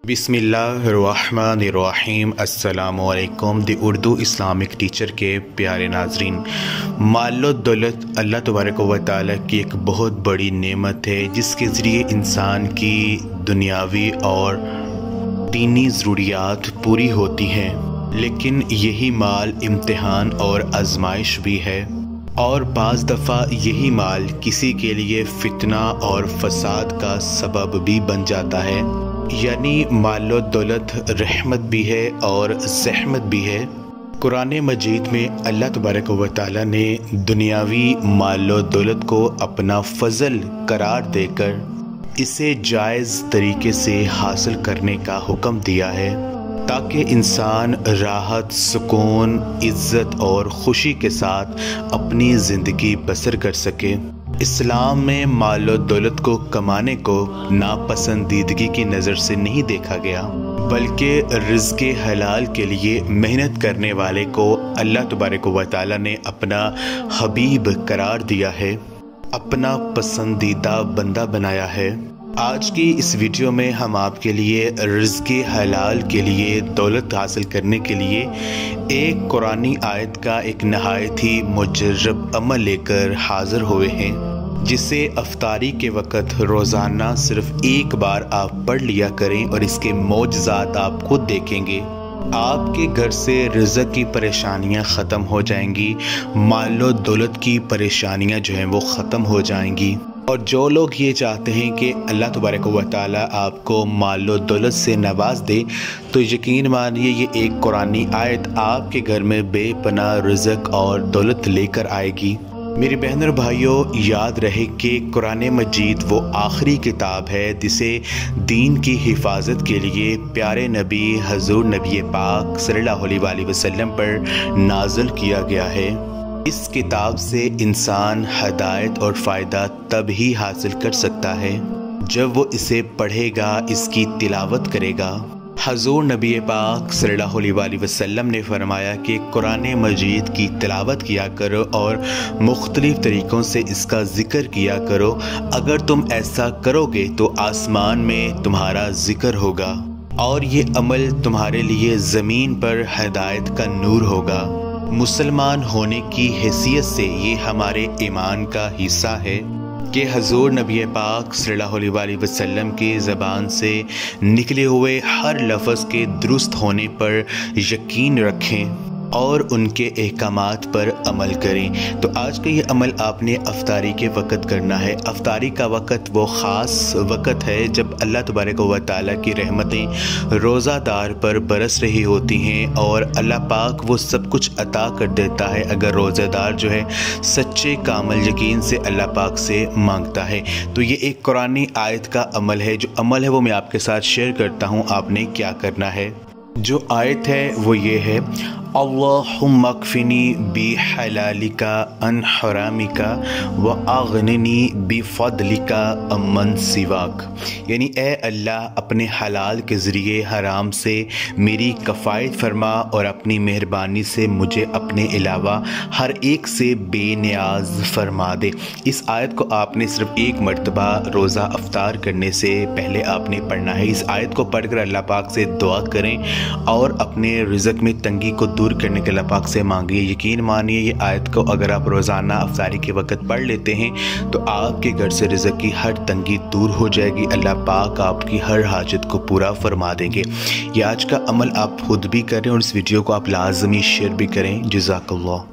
بسم اللہ الرحمن الرحیم۔ السلام علیکم۔ دی اردو اسلامک ٹیچر کے پیارے ناظرین، مال و دولت اللہ تبارک و تعالیٰ کی ایک بہت بڑی نعمت ہے جس کے ذریعے انسان کی دنیاوی اور دینی ضروریات پوری ہوتی ہیں، لیکن یہی مال امتحان اور آزمائش بھی ہے، اور بعض دفعہ یہی مال کسی کے لیے فتنہ اور فساد کا سبب بھی بن جاتا ہے۔ یعنی مال و دولت رحمت بھی ہے اور زحمت بھی ہے۔ قرآن مجید میں اللہ تبارک و تعالیٰ نے دنیاوی مال و دولت کو اپنا فضل قرار دے کر اسے جائز طریقے سے حاصل کرنے کا حکم دیا ہے، تاکہ انسان راحت، سکون، عزت اور خوشی کے ساتھ اپنی زندگی بسر کر سکے۔ اسلام میں مال و دولت کو کمانے کو ناپسندیدگی کی نظر سے نہیں دیکھا گیا، بلکہ رزق حلال کے لیے محنت کرنے والے کو اللہ تبارک و تعالیٰ نے اپنا حبیب قرار دیا ہے، اپنا پسندیدہ بندہ بنایا ہے۔ آج کی اس ویڈیو میں ہم آپ کے لیے رزق حلال کے لیے، دولت حاصل کرنے کے لیے ایک قرآنی آیت کا ایک نہایت ہی مجرب عمل لے کر حاضر ہوئے ہیں، جسے افطاری کے وقت روزانہ صرف ایک بار آپ پڑھ لیا کریں اور اس کے معجزات آپ خود دیکھیں گے۔ آپ کے گھر سے رزق کی پریشانیاں ختم ہو جائیں گی، مال و دولت کی پریشانیاں جو ہیں وہ ختم ہو جائیں گی۔ اور جو لوگ یہ چاہتے ہیں کہ اللہ تبارک و تعالیٰ آپ کو مال و دولت سے نواز دے، تو یقین مانیے یہ ایک قرآنی آیت آپ کے گھر میں بے پناہ رزق اور دولت لے کر آئے گی۔ میری بہن اور بھائیوں، یاد رہے کہ قرآن مجید وہ آخری کتاب ہے جسے دین کی حفاظت کے لیے پیارے نبی حضور نبی پاک صلی اللہ علیہ وآلہ وسلم پر نازل کیا گیا ہے۔ اس کتاب سے انسان ہدایت اور فائدہ تب ہی حاصل کر سکتا ہے جب وہ اسے پڑھے گا، اس کی تلاوت کرے گا۔ حضور نبی پاک صلی اللہ علیہ وآلہ وسلم نے فرمایا کہ قرآن مجید کی تلاوت کیا کرو اور مختلف طریقوں سے اس کا ذکر کیا کرو۔ اگر تم ایسا کرو گے تو آسمان میں تمہارا ذکر ہوگا اور یہ عمل تمہارے لیے زمین پر ہدایت کا نور ہوگا۔ مسلمان ہونے کی حیثیت سے یہ ہمارے ایمان کا حصہ ہے کہ حضور نبی پاک صلی اللہ علیہ وآلہ وسلم کی زبان سے نکلے ہوئے ہر لفظ کے درست ہونے پر یقین رکھیں اور ان کے احکامات پر عمل کریں۔ تو آج کا یہ عمل آپ نے افطاری کے وقت کرنا ہے۔ افطاری کا وقت وہ خاص وقت ہے جب اللہ تبارک و تعالیٰ کی رحمتیں روزہ دار پر برس رہی ہوتی ہیں اور اللہ پاک وہ سب کچھ عطا کر دیتا ہے اگر روزہ دار جو ہے سچے کامل یقین سے اللہ پاک سے مانگتا ہے۔ تو یہ ایک قرآنی آیت کا عمل ہے، جو عمل ہے وہ میں آپ کے ساتھ شیئر کرتا ہوں۔ آپ نے کیا کرنا ہے؟ جو آیت ہے وہ یہ ہے، اللہم اکفنی بحلالک عن حرامک واغننی بفضلک عمن سواک۔ یعنی اے اللہ، اپنے حلال کے ذریعے حرام سے میری کفایت فرما اور اپنی مہربانی سے مجھے اپنے علاوہ ہر ایک سے بے نیاز فرما دے۔ اس آیت کو آپ نے صرف ایک مرتبہ روزہ افطار کرنے سے پہلے آپ نے پڑھنا ہے۔ اس آیت کو پڑھ کر اللہ پاک سے دعا کریں اور اپنے رزق میں تنگی کو دور کرنے کے اللہ پاک سے مانگیے۔ یقین مانیے یہ آیت کو اگر آپ روزانہ افطاری کے وقت پڑھ لیتے ہیں تو آپ کے گھر سے رزق کی ہر تنگی دور ہو جائے گی، اللہ پاک آپ کی ہر حاجت کو پورا فرما دیں گے۔ یہ آج کا عمل آپ خود بھی کریں اور اس ویڈیو کو آپ لازمی شیئر بھی کریں۔ جزاک اللہ۔